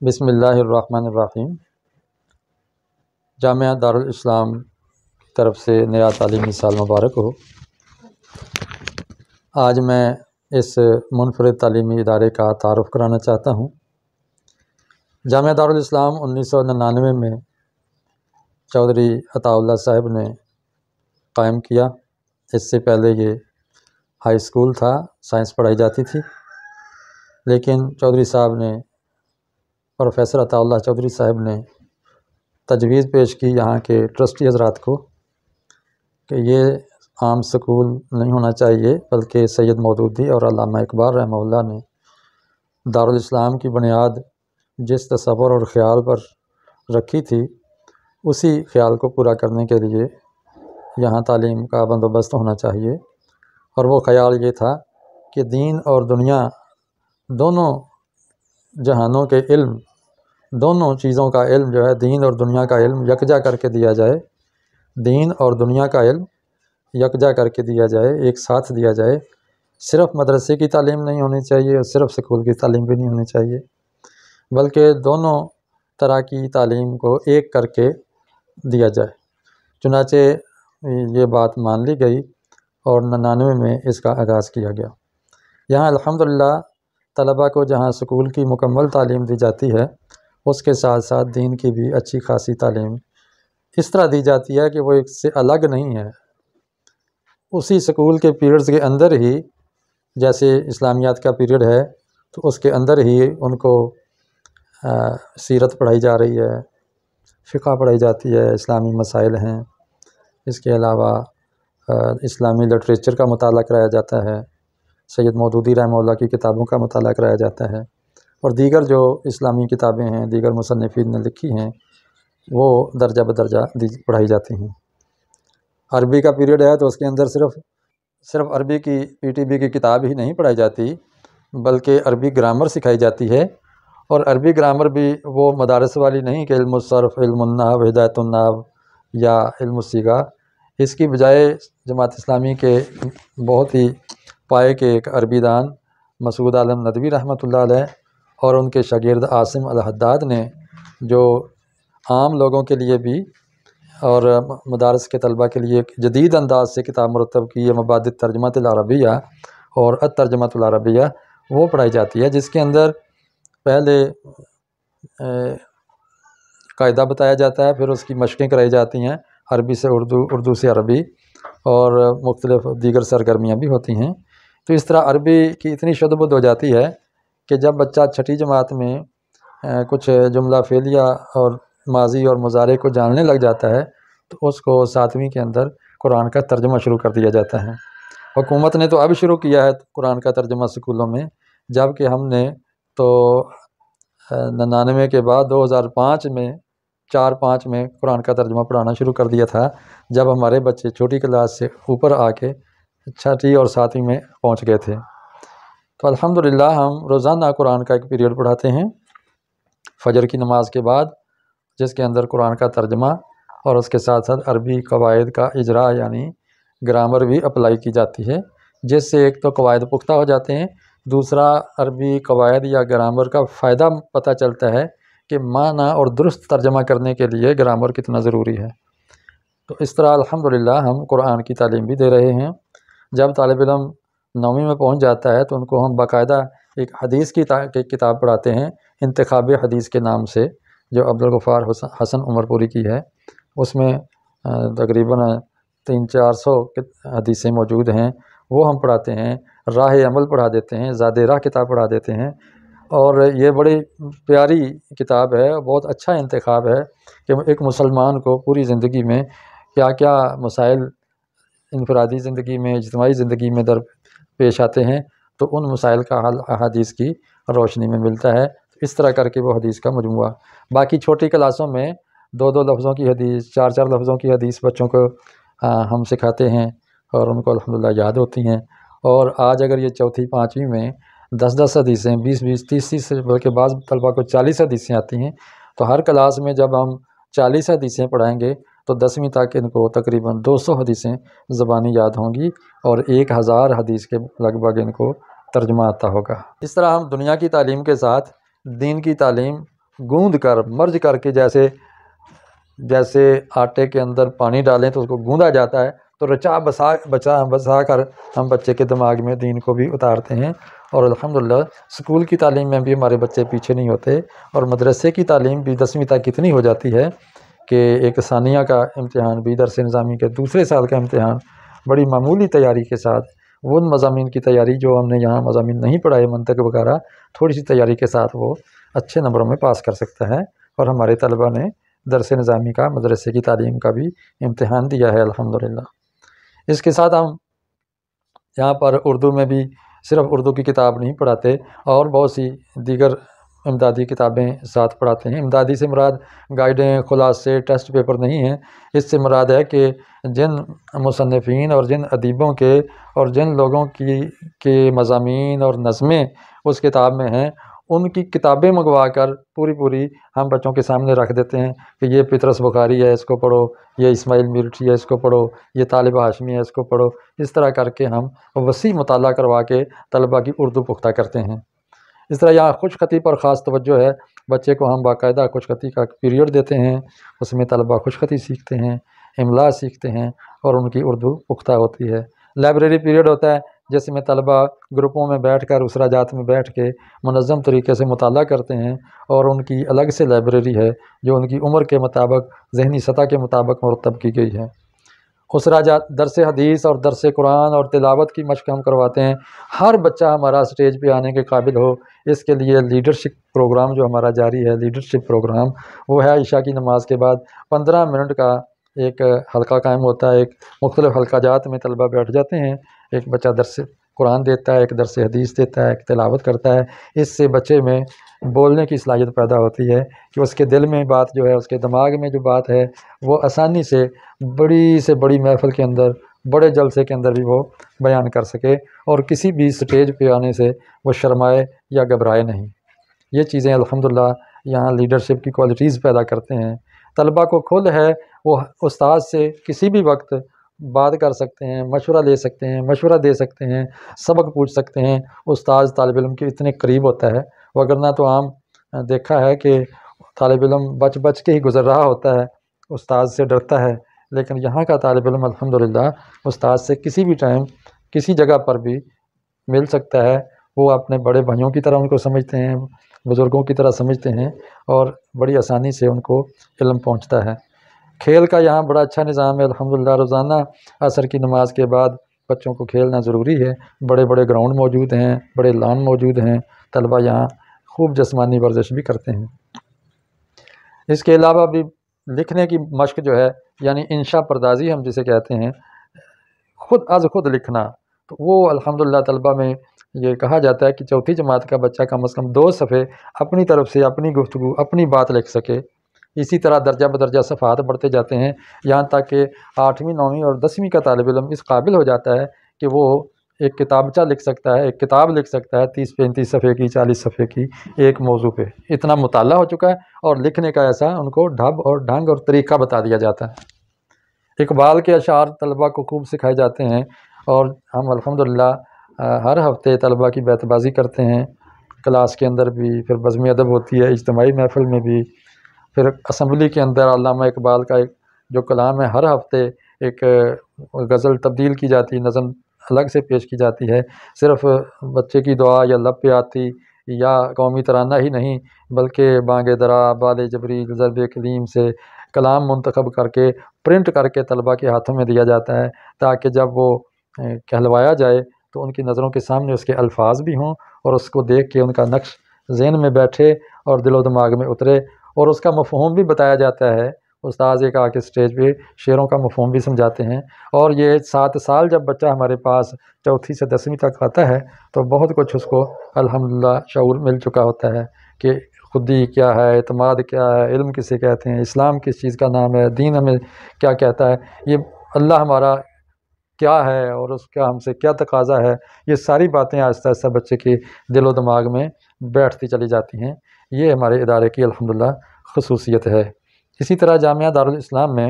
بسم اللہ الرحمن الرحیم۔ جامعہ دارالاسلام کی طرف سے نیا تعلیمی سال مبارک ہو۔ آج میں اس منفرد تعلیمی ادارے کا تعارف کرانا چاہتا ہوں۔ جامعہ دارالاسلام 1999 میں چودھری عطا اللہ صاحب نے قائم کیا۔ اس سے پہلے یہ ہائی اسکول تھا، سائنس پڑھائی جاتی تھی، لیکن چودھری صاحب نے پروفیسر عطا اللہ چودھری صاحب نے تجویز پیش کی یہاں کے ٹرسٹی حضرات کو کہ یہ عام سکول نہیں ہونا چاہیے، بلکہ سید مودودی اور علامہ اقبال رحمہ اللہ نے دارالاسلام کی بنیاد جس تصور اور خیال پر رکھی تھی، اسی خیال کو پورا کرنے کے لیے یہاں تعلیم کا بندوبست ہونا چاہیے۔ اور وہ خیال یہ تھا کہ دین اور دنیا دونوں جہانوں کے علم، دونوں چیزوں کا علم جو ہے، دین اور دنیا کا علم یکجا کر کے دیا جائے، دین اور دنیا کا علم یکجا کر کے دیا جائے، ایک ساتھ دیا جائے۔ صرف مدرسے کی تعلیم نہیں ہونی چاہیے اور صرف سکول کی تعلیم بھی نہیں ہونی چاہیے، بلکہ دونوں طرح کی تعلیم کو ایک کر کے دیا جائے۔ چنانچہ یہ بات مان لی گئی اور 99 میں اس کا آغاز کیا گیا۔ یہاں الحمدللہ طلباء کو جہاں سکول کی مکمل تعلیم دی جاتی ہے، اس کے ساتھ ساتھ دین کی بھی اچھی خاصی تعلیم اس طرح دی جاتی ہے کہ وہ ایک سے الگ نہیں ہے۔ اسی سکول کے پیریڈز کے اندر ہی، جیسے اسلامیات کا پیریڈ ہے تو اس کے اندر ہی ان کو سیرت پڑھائی جا رہی ہے، فقہ پڑھائی جاتی ہے، اسلامی مسائل ہیں، اس کے علاوہ اسلامی لٹریچر کا مطالعہ کرایا جاتا ہے، سید مودودی رحمہ اللہ کی کتابوں کا مطالعہ کرایا جاتا ہے، اور دیگر جو اسلامی کتابیں ہیں، دیگر مصنفین نے لکھی ہیں، وہ درجہ بدرجہ پڑھائی جاتی ہیں۔ عربی کا پیریڈ ہے تو اس کے اندر صرف عربی کی PTB کی کتاب ہی نہیں پڑھائی جاتی، بلکہ عربی گرامر سکھائی جاتی ہے، اور عربی گرامر بھی وہ مدارس والی نہیں کہ علم الصرف، علم النحو، ہدایت النحو یا علم الصیغہ۔ اس کی بجائے جماعت اسلامی کے بہت ہی پائے کے ایک عربی دان مسعود عالم ندوی رحمۃ اللہ علیہ اور ان کے شاگرد عاصم الحداد نے جو عام لوگوں کے لیے بھی اور مدارس کے طلباء کے لیے ایک جدید انداز سے کتاب مرتب کی ہے، مبادئ ترجمۃ العربیہ اور الترجمۃ العربیہ، وہ پڑھائی جاتی ہے، جس کے اندر پہلے قاعدہ بتایا جاتا ہے، پھر اس کی مشقیں کرائی جاتی ہیں، عربی سے اردو، اردو سے عربی، اور مختلف دیگر سرگرمیاں بھی ہوتی ہیں۔ تو اس طرح عربی کی اتنی شد بدھ ہو جاتی ہے کہ جب بچہ چھٹی جماعت میں کچھ جملہ فعلیہ اور ماضی اور مضارع کو جاننے لگ جاتا ہے تو اس کو 7ویں کے اندر قرآن کا ترجمہ شروع کر دیا جاتا ہے۔ حکومت نے تو اب شروع کیا ہے قرآن کا ترجمہ سکولوں میں، جب کہ ہم نے تو 99 کے بعد 2005 میں 4-5 میں قرآن کا ترجمہ پڑھانا شروع کر دیا تھا، جب ہمارے بچے چھوٹی کلاس سے اوپر آ کے 6ٹھی اور 7ویں میں پہنچ گئے تھے۔ تو الحمدللہ ہم روزانہ قرآن کا ایک پیریڈ پڑھاتے ہیں فجر کی نماز کے بعد، جس کے اندر قرآن کا ترجمہ اور اس کے ساتھ ساتھ عربی قواعد کا اجرا، یعنی گرامر بھی اپلائی کی جاتی ہے، جس سے ایک تو قواعد پختہ ہو جاتے ہیں، دوسرا عربی قواعد یا گرامر کا فائدہ پتہ چلتا ہے کہ معنی اور درست ترجمہ کرنے کے لیے گرامر کتنا ضروری ہے۔ تو اس طرح الحمدللہ ہم قرآن کی تعلیم بھی دے رہے ہیں۔ جب طالب علم 9ویں میں پہنچ جاتا ہے تو ان کو ہم باقاعدہ ایک حدیث کی کتاب پڑھاتے ہیں، انتخاب حدیث کے نام سے، جو عبدالغفار حسن عمر پوری کی ہے۔ اس میں تقریباً 300-400 حدیثیں موجود ہیں، وہ ہم پڑھاتے ہیں۔ راہ عمل پڑھا دیتے ہیں، زاد راہ کتاب پڑھا دیتے ہیں، اور یہ بڑی پیاری کتاب ہے، بہت اچھا انتخاب ہے کہ ایک مسلمان کو پوری زندگی میں کیا کیا مسائل انفرادی زندگی میں، اجتماعی زندگی میں پیش آتے ہیں، تو ان مسائل کا حل احادیث کی روشنی میں ملتا ہے۔ اس طرح کر کے وہ حدیث کا مجموعہ، باقی چھوٹی کلاسوں میں 2-2 لفظوں کی حدیث، 4-4 لفظوں کی حدیث بچوں کو ہم سکھاتے ہیں اور ان کو الحمدللہ یاد ہوتی ہیں۔ اور آج اگر یہ 4تھی 5ویں میں 10-10 حدیثیں، 20-20، 30-30، بلکہ بعض طلباء کو 40 حدیثیں آتی ہیں، تو ہر کلاس میں جب ہم 40 حدیثیں پڑھائیں گے تو 10ویں تک ان کو تقریباً 200 حدیثیں زبانی یاد ہوں گی، اور 1000 حدیث کے لگ بھگ ان کو ترجمہ آتا ہوگا۔ اس طرح ہم دنیا کی تعلیم کے ساتھ دین کی تعلیم گوندھ کر مرج کر کے جیسے آٹے کے اندر پانی ڈالیں تو اس کو گوندا جاتا ہے، تو رچا بسا کر ہم بچے کے دماغ میں دین کو بھی اتارتے ہیں۔ اور الحمدللہ اسکول کی تعلیم میں بھی ہمارے بچے پیچھے نہیں ہوتے، اور مدرسے کی تعلیم بھی 10ویں تک اتنی ہو جاتی ہے کہ ایک ثانیہ کا امتحان بھی، درس نظامی کے دوسرے سال کا امتحان بڑی معمولی تیاری کے ساتھ، وہ مضامین کی تیاری جو ہم نے یہاں مضامین نہیں پڑھائے منطق وغیرہ، تھوڑی سی تیاری کے ساتھ وہ اچھے نمبروں میں پاس کر سکتا ہے۔ اور ہمارے طلبہ نے درس نظامی کا، مدرسے کی تعلیم کا بھی امتحان دیا ہے الحمدللہ۔ اس کے ساتھ ہم یہاں پر اردو میں بھی صرف اردو کی کتاب نہیں پڑھاتے، اور بہت سی دیگر امدادی کتابیں ساتھ پڑھاتے ہیں۔ امدادی سے مراد گائیڈیں، خلاصے، ٹیسٹ پیپر نہیں ہیں، اس سے مراد ہے کہ جن مصنفین اور جن ادیبوں کے اور جن لوگوں کے مضامین اور نظمیں اس کتاب میں ہیں، ان کی کتابیں منگوا کر پوری ہم بچوں کے سامنے رکھ دیتے ہیں کہ یہ پطرس بخاری ہے، اس کو پڑھو، یہ اسماعیل میرٹھی ہے، اس کو پڑھو، یہ طالب ہاشمی ہے، اس کو پڑھو۔ اس طرح کر کے ہم وسیع مطالعہ کروا کے طلبہ کی اردو پختہ کرتے ہیں۔ اس طرح یہاں خوش خطی پر خاص توجہ ہے، بچے کو ہم باقاعدہ خوش خطی کا پیریڈ دیتے ہیں، اس میں طلبہ خوش خطی سیکھتے ہیں، املا سیکھتے ہیں، اور ان کی اردو پختہ ہوتی ہے۔ لائبریری پیریڈ ہوتا ہے جس میں طلبہ گروپوں میں بیٹھ کر، اسراجات میں بیٹھ کے منظم طریقے سے مطالعہ کرتے ہیں، اور ان کی الگ سے لائبریری ہے جو ان کی عمر کے مطابق، ذہنی سطح کے مطابق مرتب کی گئی ہے۔ اسراجات، درس حدیث اور درس قرآن اور تلاوت کی مشق ہم کرواتے ہیں۔ ہر بچہ ہمارا اسٹیج پہ آنے کے قابل ہو، اس کے لیے لیڈرشپ پروگرام جو ہمارا جاری ہے، لیڈرشپ پروگرام، وہ ہے عشاء کی نماز کے بعد 15 منٹ کا ایک حلقہ قائم ہوتا ہے۔ ایک مختلف حلقہ جات میں طلبہ بیٹھ جاتے ہیں، ایک بچہ درس قرآن دیتا ہے، ایک درس حدیث دیتا ہے، ایک تلاوت کرتا ہے۔ اس سے بچے میں بولنے کی صلاحیت پیدا ہوتی ہے کہ اس کے دل میں بات جو ہے، اس کے دماغ میں جو بات ہے، وہ آسانی سے بڑی محفل کے اندر، بڑے جلسے کے اندر بھی وہ بیان کر سکے، اور کسی بھی سٹیج پہ آنے سے وہ شرمائے یا گھبرائے نہیں۔ یہ چیزیں الحمدللہ یہاں لیڈرشپ کی کوالٹیز پیدا کرتے ہیں۔ طلبہ کو کھل ہے، وہ استاد سے کسی بھی وقت بات کر سکتے ہیں، مشورہ لے سکتے ہیں، مشورہ دے سکتے ہیں، سبق پوچھ سکتے ہیں۔ استاد طالب علم کے اتنے قریب ہوتا ہے، وگرنہ تو عام دیکھا ہے کہ طالب علم بچ کے ہی گزر رہا ہوتا ہے، استاد سے ڈرتا ہے۔ لیکن یہاں کا طالب علم الحمدللہ استاد سے کسی بھی ٹائم، کسی جگہ پر بھی مل سکتا ہے۔ وہ اپنے بڑے بھائیوں کی طرح ان کو سمجھتے ہیں، بزرگوں کی طرح سمجھتے ہیں، اور بڑی آسانی سے ان کو علم پہنچتا ہے۔ کھیل کا یہاں بڑا اچھا نظام ہے الحمدللہ۔ روزانہ عصر کی نماز کے بعد بچوں کو کھیلنا ضروری ہے۔ بڑے گراؤنڈ موجود ہیں، بڑے لان موجود ہیں، طلبہ یہاں خوب جسمانی ورزش بھی کرتے ہیں۔ اس کے علاوہ بھی لکھنے کی مشق جو ہے، یعنی انشاء پردازی ہم جسے کہتے ہیں، خود لکھنا، تو وہ الحمدللہ طلبہ میں یہ کہا جاتا ہے کہ چوتھی جماعت کا بچہ کم از کم 2 صفحے اپنی طرف سے اپنی گفتگو، اپنی بات لکھ سکے۔ اسی طرح درجہ بدرجہ صفحات بڑھتے جاتے ہیں، یہاں تک کہ 8ویں، 9ویں اور 10ویں کا طالب علم اس قابل ہو جاتا ہے کہ وہ ایک کتابچہ لکھ سکتا ہے، ایک کتاب لکھ سکتا ہے 30-35 صفحے کی، 40 صفحے کی، ایک موضوع پہ۔ اتنا مطالعہ ہو چکا ہے، اور لکھنے کا ایسا ان کو ڈھب اور ڈھنگ اور طریقہ بتا دیا جاتا ہے۔ اقبال کے اشعار طلبہ کو خوب سکھائے جاتے ہیں، اور ہم الحمدللہ ہر ہفتے طلبہ کی بیت بازی کرتے ہیں، کلاس کے اندر بھی، پھر بزم ادب ہوتی ہے اجتماعی محفل میں بھی، پھر اسمبلی کے اندر علامہ اقبال کا ایک جو کلام ہے، ہر ہفتے ایک غزل تبدیل کی جاتی، نظم الگ سے پیش کی جاتی ہے۔ صرف بچے کی دعا یا لب پہ آتی یا قومی ترانہ ہی نہیں، بلکہ بانگ درا، بال جبریل، ضرب کلیم سے کلام منتخب کر کے پرنٹ کر کے طلبہ کے ہاتھوں میں دیا جاتا ہے، تاکہ جب وہ کہلوایا جائے تو ان کی نظروں کے سامنے اس کے الفاظ بھی ہوں، اور اس کو دیکھ کے ان کا نقش ذہن میں بیٹھے اور دل و دماغ میں اترے، اور اس کا مفہوم بھی بتایا جاتا ہے۔ استاذ ایک آ کے اسٹیج پہ شعروں کا مفہوم بھی سمجھاتے ہیں، اور یہ 7 سال جب بچہ ہمارے پاس چوتھی سے 10ویں تک آتا ہے تو بہت کچھ اس کو الحمدللہ شعور مل چکا ہوتا ہے کہ خودی کیا ہے، اعتماد کیا ہے، علم کسے کہتے ہیں، اسلام کس چیز کا نام ہے، دین ہمیں کیا کہتا ہے، یہ اللہ ہمارا کیا ہے، اور اس کا ہم سے کیا تقاضا ہے۔ یہ ساری باتیں آہستہ آہستہ بچے کے دل و دماغ میں بیٹھتی چلی جاتی ہیں۔ یہ ہمارے ادارے کی الحمدللہ خصوصیت ہے۔ اسی طرح جامعہ دارالاسلام میں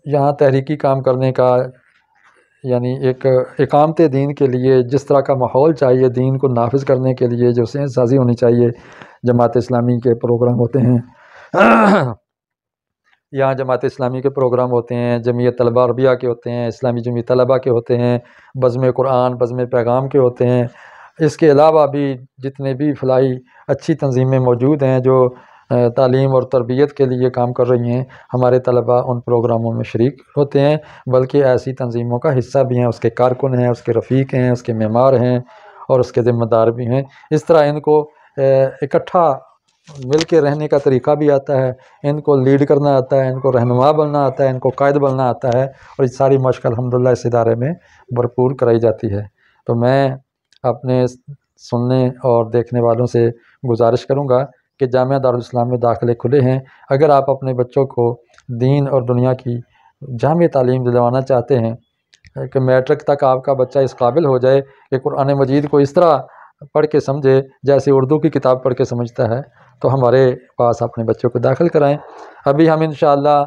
یہاں تحریکی کام کرنے کا یعنی ایک اقامت دین کے لیے جس طرح کا ماحول چاہیے، دین کو نافذ کرنے کے لیے جو صحت سازی ہونی چاہیے، جماعت اسلامی کے پروگرام ہوتے ہیں یہاں جماعت اسلامی کے پروگرام ہوتے ہیں، جمعیت طلبہ عربیہ کے ہوتے ہیں، اسلامی جمعیت طلبہ کے ہوتے ہیں، بزم قرآن، بزم پیغام کے ہوتے ہیں۔ اس کے علاوہ بھی جتنے بھی فلاحی اچھی تنظیمیں موجود ہیں جو تعلیم اور تربیت کے لیے کام کر رہی ہیں، ہمارے طلبہ ان پروگراموں میں شریک ہوتے ہیں، بلکہ ایسی تنظیموں کا حصہ بھی ہیں، اس کے کارکن ہیں، اس کے رفیق ہیں، اس کے معمار ہیں اور اس کے ذمہ دار بھی ہیں۔ اس طرح ان کو اکٹھا مل کے رہنے کا طریقہ بھی آتا ہے، ان کو لیڈ کرنا آتا ہے، ان کو رہنما بننا آتا ہے، ان کو قائد بننا آتا ہے، اور یہ ساری مشق الحمدللہ اس ادارے میں بھرپور کرائی جاتی ہے۔ تو میں اپنے سننے اور دیکھنے والوں سے گزارش کروں گا کہ جامعہ دارالاسلام میں داخلے کھلے ہیں۔ اگر آپ اپنے بچوں کو دین اور دنیا کی جامع تعلیم دلوانا چاہتے ہیں کہ میٹرک تک آپ کا بچہ اس قابل ہو جائے کہ قرآن مجید کو اس طرح پڑھ کے سمجھے جیسے اردو کی کتاب پڑھ کے سمجھتا ہے، تو ہمارے پاس اپنے بچوں کو داخل کرائیں۔ ابھی ہم انشاءاللہ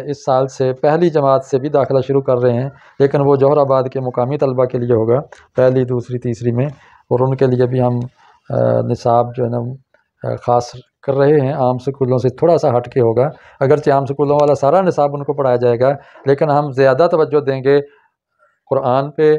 اس سال سے پہلی جماعت سے بھی داخلہ شروع کر رہے ہیں، لیکن وہ جوہر آباد کے مقامی طلبہ کے لیے ہوگا، پہلی، دوسری، تیسری میں، اور ان کے لیے بھی ہم نصاب جو ہے نا خاص کر رہے ہیں، عام سکولوں سے تھوڑا سا ہٹ کے ہوگا۔ اگرچہ عام سکولوں والا سارا نصاب ان کو پڑھایا جائے گا، لیکن ہم زیادہ توجہ دیں گے قرآن پہ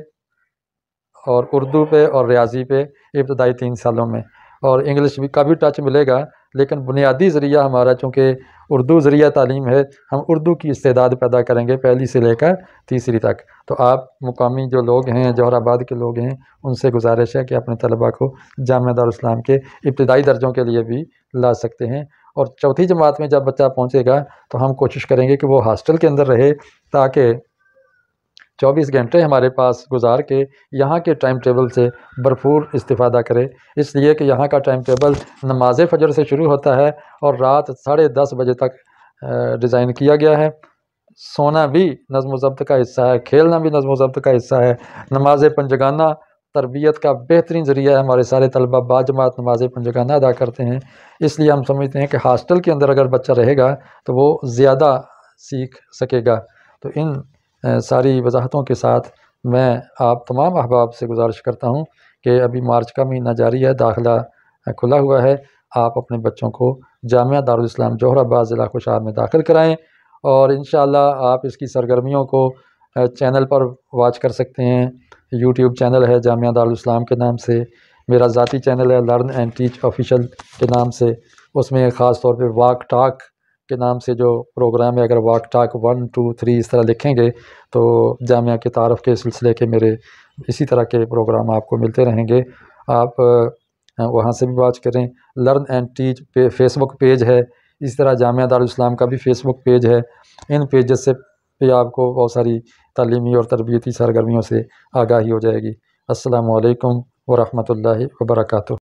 اور اردو پہ اور ریاضی پہ ابتدائی 3 سالوں میں، اور انگلش کا بھی ٹچ ملے گا، لیکن بنیادی ذریعہ ہمارا چونکہ اردو ذریعہ تعلیم ہے، ہم اردو کی استعداد پیدا کریں گے پہلی سے لے کر تیسری تک۔ تو آپ مقامی جو لوگ ہیں، جوہر آباد کے لوگ ہیں، ان سے گزارش ہے کہ اپنے طلباء کو جامعہ دارالاسلام کے ابتدائی درجوں کے لیے بھی لا سکتے ہیں، اور چوتھی جماعت میں جب بچہ پہنچے گا تو ہم کوشش کریں گے کہ وہ ہاسٹل کے اندر رہے، تاکہ 24 گھنٹے ہمارے پاس گزار کے یہاں کے ٹائم ٹیبل سے بھرپور استفادہ کرے، اس لیے کہ یہاں کا ٹائم ٹیبل نماز فجر سے شروع ہوتا ہے اور رات 10:30 بجے تک ڈیزائن کیا گیا ہے۔ سونا بھی نظم و ضبط کا حصہ ہے، کھیلنا بھی نظم و ضبط کا حصہ ہے۔ نماز پنجگانہ تربیت کا بہترین ذریعہ ہے، ہمارے سارے طلبہ باجماعت نماز پنجگانہ ادا کرتے ہیں، اس لیے ہم سمجھتے ہیں کہ ہاسٹل کے اندر اگر بچہ رہے گا تو وہ زیادہ سیکھ سکے گا۔ تو ان ساری وضاحتوں کے ساتھ میں آپ تمام احباب سے گزارش کرتا ہوں کہ ابھی مارچ کا مہینہ جاری ہے، داخلہ کھلا ہوا ہے، آپ اپنے بچوں کو جامعہ دارالاسلام جوہر آباد ضلع خوشحال میں داخل کرائیں، اور انشاءاللہ آپ اس کی سرگرمیوں کو چینل پر واچ کر سکتے ہیں۔ یوٹیوب چینل ہے جامعہ دارالاسلام کے نام سے، میرا ذاتی چینل ہے لرن اینڈ ٹیچ آفیشیل کے نام سے، اس میں خاص طور پہ واک ٹاک کے نام سے جو پروگرام ہے، اگر واک ٹاک 1 2 3 اس طرح لکھیں گے تو جامعہ کے تعارف کے سلسلے کے میرے اسی طرح کے پروگرام آپ کو ملتے رہیں گے، آپ وہاں سے بھی واچ کریں۔ لرن اینڈ ٹیچ پہ فیس بک پیج ہے، اس طرح جامعہ دارالاسلام کا بھی فیس بک پیج ہے، ان پیجز سے بھی آپ کو بہت ساری تعلیمی اور تربیتی سرگرمیوں سے آگاہی ہو جائے گی۔ السلام علیکم ورحمۃ اللہ وبرکاتہ۔